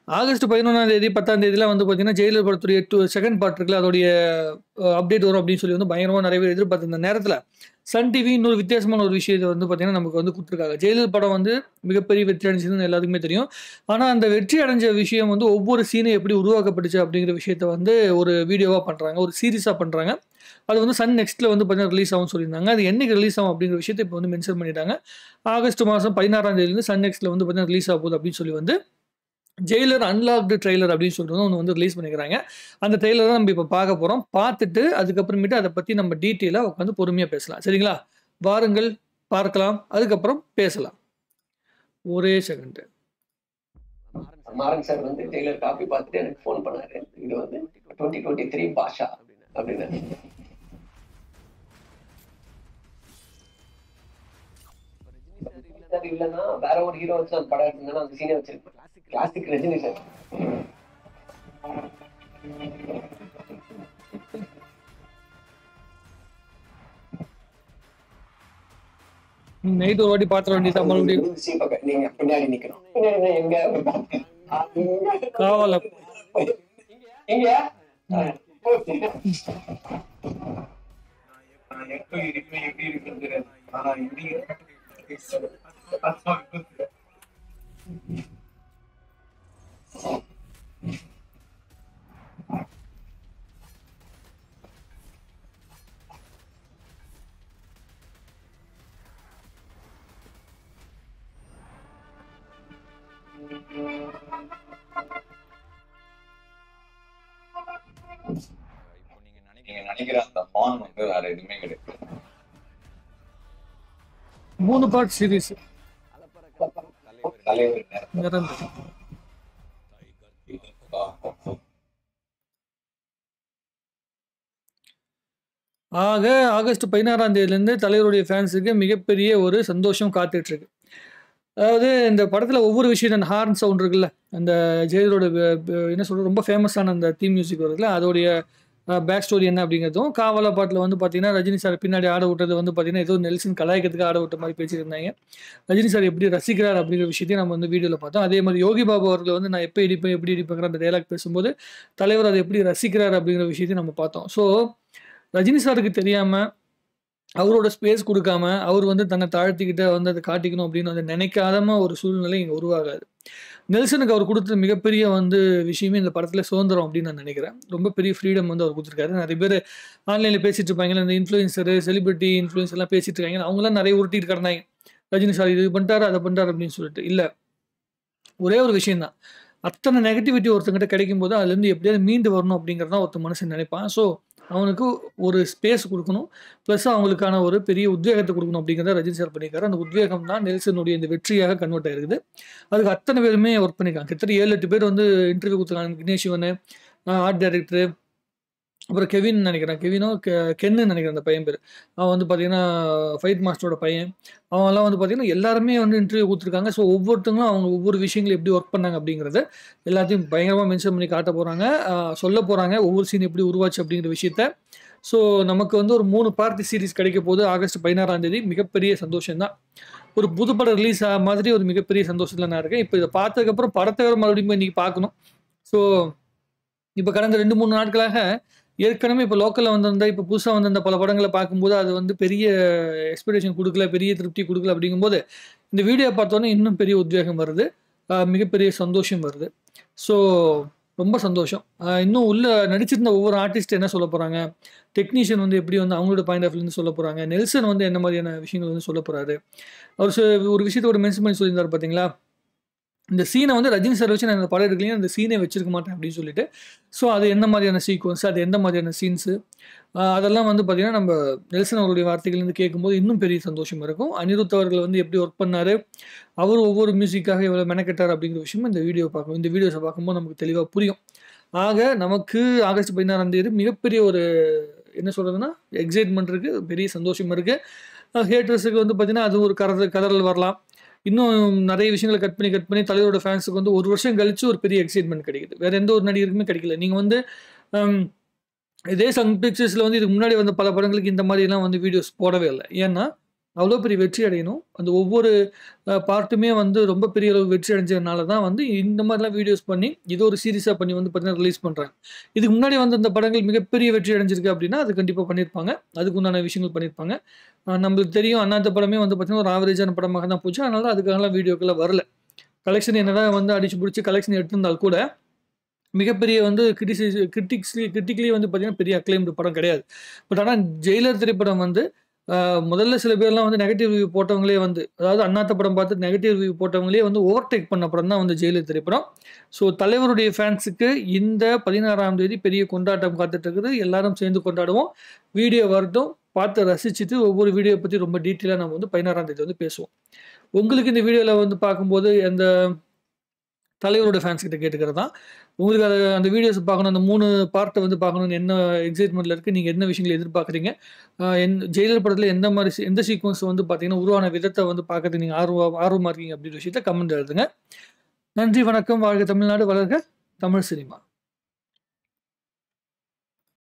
August 11ஆம் தேதி 10ஆம் தேதிலாம் வந்து பார்த்தீங்கன்னா, ஜெயிலர் படத்துடைய செகண்ட் பார்ட் இருக்குல்ல, அதோடைய அப்டேட் வரும் அப்படின்னு சொல்லி வந்து பயங்கரமா நிறைய பேர் எதிர்பார்த்திருந்த நேரத்தில, சன் டிவி இன்னொரு வித்தியாசமான ஒரு விஷயத்த வந்து பார்த்தீங்கன்னா, நமக்கு வந்து குடுத்துருக்காங்க. ஜெயிலர் படம் வந்து மிகப்பெரிய வெற்றி அடைஞ்சதுன்னு எல்லாத்துக்குமே தெரியும். ஆனா, அந்த வெற்றி அடைஞ்ச விஷயம் வந்து ஒவ்வொரு சீனும் எப்படி உருவாக்கப்பட்டுச்சு அப்படிங்கிற விஷயத்த வந்து ஒரு வீடியோவா பண்றாங்க. ஒரு சீரிஸா பண்றாங்க. அது வந்து சன் நெக்ஸ்ட்ல வந்து பார்த்தீங்கன்னா ரிலீஸ் ஆகும்னு சொல்லியிருந்தாங்க. அது என்னைக்கு ரிலீஸ் ஆகும் அப்படிங்கிற விஷயத்த இப்போ வந்து மென்ஷன் பண்ணிட்டாங்க. ஆகஸ்ட் மாதம் 16ஆம் தேதியிலிருந்து சன் நெக்ஸ்ட்ல வந்து பார்த்தீங்கன்னா ரிலீஸ் ஆக போகுது அப்படின்னு சொல்லி வந்து ஜெயிலர் அன்லாக்டு ட்ரெய்லர் அப்படின்னு சொல்லிட்டு ஒண்ணு வந்து ரிலீஸ் பண்ணிக்கிறாங்க. அந்த ட்ரெய்லர் தான் நம்ம இப்ப பார்க்க போறோம். பார்த்துட்டு அதுக்கப்புறமேட்டு அத பத்தி நம்ம டீட்டெயிலா உட்காந்து பொறுமையா பேசலாம். சரிங்களா? வாருங்கள் பார்க்கலாம். அதுக்கப்புறம் பேசலாம். ஒரே செகண்ட். மாறன் சார் வந்து டெய்லர் காப்பி பார்த்துட்டு எனக்கு ஃபோன் பண்ணாரு. இது வந்து 2023 பாஷா அப்படின்னு. சார் இல்லைன்னா வேற ஒரு ஹீரோ வச்சு அந்த படம் எடுத்திருந்தா அந்த சீனே வச்சிருப்பேன். Classic Rajini sir. நைட் ஒரு வாட்டி பாத்திர வேண்டியதா மறுபடியும். நீங்க பின்னாடி நிக்கணும். பின்னாடி எங்க காவல எங்க எப்படி இருக்கு நீங்க நினைக்கிற அந்த பான் வந்து வேற எதுவுமே கிடையாது. 3 பார்ட் சீரிஸ். ஆகஸ்ட் 16ஆம் தேதியிலிருந்து தலைவருடைய ஃபேன்ஸுக்கு மிகப்பெரிய ஒரு சந்தோஷம் காத்துட்டு இருக்கு. அதாவது இந்த படத்துல ஒவ்வொரு விஷயம் அந்த ஹார்ன் சவுண்ட் இருக்குல்ல, அந்த ஜெயிலரோட என்ன சொல்றது ரொம்ப ஃபேமஸான அந்த தீம் மியூசிக் வருதுல்ல, அதோடைய பேக் ஸ்டோரி என்ன அப்படிங்கிறதும், காவலா பாட்டில் வந்து பார்த்தீங்கன்னா ரஜினி சார் பின்னாடி ஆட விட்டது வந்து பார்த்தீங்கன்னா ஏதோ நெல்சன் கலாய்க்கிறதுக்கு ஆட விட்ட மாதிரி பேசியிருந்தாங்க. ரஜினி சார் எப்படி ரசிக்கிறார் அப்படிங்கிற விஷயத்தையும் நம்ம வந்து வீடியோவில் பார்த்தோம். அதே மாதிரி யோகி பாபு அவர்கள் வந்து நான் எப்போ இடிப்பேன் எப்படி இடிப்பேங்கிற அந்த டைலாக் பேசும்போது தலைவர் அதை எப்படி ரசிக்கிறார் அப்படிங்கிற விஷயத்தையும் நம்ம பார்த்தோம். ஸோ ரஜினி சாருக்கு தெரியாமல் அவரோட ஸ்பேஸ் கொடுக்காம அவர் வந்து தன்னை தாழ்த்திக்கிட்ட வந்து அதை காட்டிக்கணும் அப்படின்னு வந்து நினைக்காதம ஒரு சூழ்நிலை இங்கே உருவாகாது. நெல்சனுக்கு அவர் கொடுத்த மிகப்பெரிய வந்து விஷயமே இந்த படத்தில் சுதந்திரம் அப்படின்னு நான் நினைக்கிறேன். ரொம்ப பெரிய ஃப்ரீடம் வந்து அவர் கொடுத்துருக்காரு. நிறைய பேர் ஆன்லைனில் பேசிட்டு இருப்பாங்க, இந்த இன்ஃப்ளூயன்சரு செலிபிரிட்டி இன்ஃப்ளூயன்ஸ் எல்லாம் பேசிட்டு இருக்காங்க, அவங்களாம் நிறைய உருட்டிட்டு கிடந்தாங்க ரஜினி சார் இது பண்ணிட்டாரு அதை பண்ணிட்டாரு அப்படின்னு சொல்லிட்டு. இல்லை, ஒரே ஒரு விஷயம் தான், அத்தனை நெகட்டிவிட்டி ஒருத்தங்கிட்ட கிடைக்கும் போது அதுலேருந்து எப்படியாவது மீண்டு வரணும் அப்படிங்கிறதான் ஒருத்த மனுஷன் நினைப்பான். ஸோ அவனுக்கு ஒரு ஸ்பேஸ் கொடுக்கணும், ப்ளஸ் அவங்களுக்கான ஒரு பெரிய உத்வேகத்தை கொடுக்கணும் அப்படிங்கிறத ரஜினி சார் பண்ணியிருக்காரு. அந்த உத்வேகம் தான் நெல்சனுடைய இந்த வெற்றியாக கன்வெர்ட் ஆயிருக்குது. அதுக்கு அத்தனை பேருமே ஒர்க் பண்ணியிருக்காங்க. கிட்டத்தட்ட 7-8 பேர் வந்து இன்டர்வியூ கொடுத்துருக்காங்க. விக்னேஷ் சிவன், ஆர்ட் டைரக்டரு, அப்புறம் கெவின் நினைக்கிறேன், கென்னு நினைக்கிறேன் அந்த பையன் பேர். அவன் வந்து பார்த்தீங்கன்னா ஃபைட் மாஸ்டரோட பையன். அவங்கெல்லாம் வந்து பார்த்தீங்கன்னா எல்லாருமே வந்து இன்டர்வியூ கொடுத்துருக்காங்க. ஸோ ஒவ்வொருத்தங்களும் அவங்க ஒவ்வொரு விஷயங்களும் எப்படி ஒர்க் பண்ணாங்க அப்படிங்கிறத எல்லாத்தையும் பயங்கரமாக மென்ஷன் பண்ணி காட்ட போகிறாங்க, சொல்ல போகிறாங்க ஒவ்வொரு சீன் எப்படி உருவாச்சு அப்படிங்கிற விஷயத்த. ஸோ நமக்கு வந்து ஒரு 3 பார்ட் சீரிஸ் கிடைக்க போது ஆகஸ்ட் 16ஆம் தேதி. மிகப்பெரிய சந்தோஷம் தான். ஒரு புதுப்படம் ரிலீஸ் ஆக மாதிரி ஒரு மிகப்பெரிய சந்தோஷத்தில் நான் இருக்கேன். இப்போ இதை பார்த்ததுக்கப்புறம் படத்தை மறுபடியும் போய் இன்றைக்கி பார்க்கணும். ஸோ இப்போ கடந்த 2-3 நாட்களாக ஏற்கனவே இப்போ லோக்கலில் வந்திருந்தா இப்போ புதுசாக வந்திருந்த பல படங்களை பார்க்கும்போது அது வந்து பெரிய எக்ஸ்பெக்டேஷன் கொடுக்கல, பெரிய திருப்தி கொடுக்கல. அப்படிங்கும்போது இந்த வீடியோ பார்த்தோன்னே இன்னும் பெரிய உத்வேகம் வருது, மிகப்பெரிய சந்தோஷம் வருது. ஸோ ரொம்ப சந்தோஷம். இன்னும் உள்ள நடிச்சிருந்த ஒவ்வொரு ஆர்டிஸ்ட் என்ன சொல்ல போகிறாங்க, டெக்னீஷியன் வந்து எப்படி வந்து அவங்களோட பாயிண்ட் ஆஃப் வியூலேருந்து சொல்ல போகிறாங்க, நெல்சன் வந்து என்ன மாதிரியான விஷயங்கள் வந்து சொல்ல போகிறாரு. அவர் ஒரு விஷயத்தோட மென்ஷன் பண்ணி சொல்லியிருந்தார் பார்த்தீங்களா, இந்த சீனை வந்து ரஜினி சார் வச்சு நான் இந்த படம் எடுக்கலையும் அந்த சீனே வச்சிருக்க மாட்டேன் அப்படின்னு சொல்லிட்டு. ஸோ அது என்ன மாதிரியான சீக்வன்ஸ், அது எந்த மாதிரியான சீன்ஸு, அதெல்லாம் வந்து பார்த்திங்கன்னா நம்ம நெல்சன் அவருடைய வார்த்தைகள்லேருந்து கேட்கும்போது இன்னும் பெரிய சந்தோஷம் இருக்கும். அனிருத் அவர்கள் வந்து எப்படி ஒர்க் பண்ணார், அவர் ஒவ்வொரு மியூசிக்காக எவ்வளோ மெனக்கெட்டார் அப்படிங்கிற விஷயமும் இந்த வீடியோஸை பார்க்கும்போது நமக்கு தெளிவாக புரியும். ஆக நமக்கு ஆகஸ்ட் 16ஆம் தேதி மிகப்பெரிய ஒரு என்ன சொல்கிறதுன்னா எக்ஸைட்மெண்ட் இருக்குது, பெரிய சந்தோஷம் இருக்குது. ஹேட்டர்ஸுக்கு வந்து பார்த்திங்கன்னா அது ஒரு கதறல் வரலாம். இன்னும் நிறைய விஷயங்களை கட் பண்ணி தலைவரோட ஃபேன்ஸுக்கு வந்து ஒரு வருஷம் கழிச்சு ஒரு பெரிய எக்ஸைட்மெண்ட் கிடைக்குது. வேறு எந்த ஒரு நடிகருக்குமே கிடைக்கல. நீங்கள் வந்து இதே சன் பிக்சர்ஸில் வந்து இதுக்கு முன்னாடி வந்த பல படங்களுக்கு இந்த மாதிரிலாம் வந்து வீடியோஸ் போடவே இல்லை. ஏன்னா அவ்வளோ பெரிய வெற்றி அடையணும். அந்த ஒவ்வொரு பார்ட்டுமே வந்து ரொம்ப பெரிய அளவு வெற்றி அடைஞ்சதுனால தான் வந்து இந்த மாதிரிலாம் வீடியோஸ் பண்ணி இது ஒரு சீரிஸாக பண்ணி வந்து பார்த்தீங்கன்னா ரிலீஸ் பண்ணுறாங்க. இதுக்கு முன்னாடி வந்து இந்த படங்கள் மிகப்பெரிய வெற்றி அடைஞ்சிருக்கு அப்படின்னா அது கண்டிப்பாக பண்ணியிருப்பாங்க. அதுக்கு உண்டான விஷயங்கள் பண்ணியிருப்பாங்க. நம்மளுக்கு தெரியும் அண்ணாத்த படமே வந்து பார்த்தீங்கன்னா ஒரு ஆவரேஜான படமாக தான் போச்சு. அதனால அதுக்காகலாம் வீடியோக்கெல்லாம் வரல. கலெக்ஷன் என்னதான் வந்து அடிச்சு பிடிச்சி கலெக்ஷன் எடுத்திருந்தால் கூட மிகப்பெரிய வந்து கிரிட்டிக்லி வந்து பார்த்தீங்கன்னா பெரிய அக்ளைம்டு படம் கிடையாது. பட் ஆனால் ஜெயிலர் திரைப்படம் வந்து முதல்ல சில பேர்லாம் வந்து நெகட்டிவ் ரிவ்யூ போட்டவங்களே வந்து அதாவது அண்ணாத்த படம் பார்த்து நெகட்டிவ் ரிவ்யூ போட்டவங்களே வந்து ஓவர்டேக் பண்ண படம் தான் வந்து ஜெயிலர் திரைப்படம். ஸோ தலைவருடைய ஃபேன்ஸுக்கு இந்த 16ஆம் தேதி பெரிய கொண்டாட்டம் காத்துட்டு இருக்குது. எல்லாரும் சேர்ந்து கொண்டாடுவோம். வீடியோ வரட்டும், பார்த்து ரசிச்சுட்டு ஒவ்வொரு வீடியோ பற்றி ரொம்ப டீட்டெயிலாக நம்ம வந்து 16ஆம் தேதி வந்து பேசுவோம். உங்களுக்கு இந்த வீடியோவில் வந்து பார்க்கும்போது அந்த தலைவரோட ஃபேன்ஸ் கிட்ட கேட்டுக்கிறது தான். உங்களுக்கு அந்த வீடியோஸ் பார்க்கணும், அந்த 3 பார்ட்டை வந்து பார்க்கணும்னு என்ன எக்ஸைட்மெண்ட்டில் இருக்குது, நீங்கள் என்ன விஷயங்களை எதிர்பார்க்குறீங்க, ஜெயிலர் படத்தில் எந்த சீக்வன்ஸ் வந்து பார்த்தீங்கன்னா உருவான விதத்தை வந்து பார்க்கறதுக்கு நீங்கள் ஆர்வமாக இருக்கீங்க அப்படின்ற விஷயத்த கமெண்ட் எழுதுங்க. நன்றி, வணக்கம். வாழ்க தமிழ்நாடு, வளர்க தமிழ் சினிமா.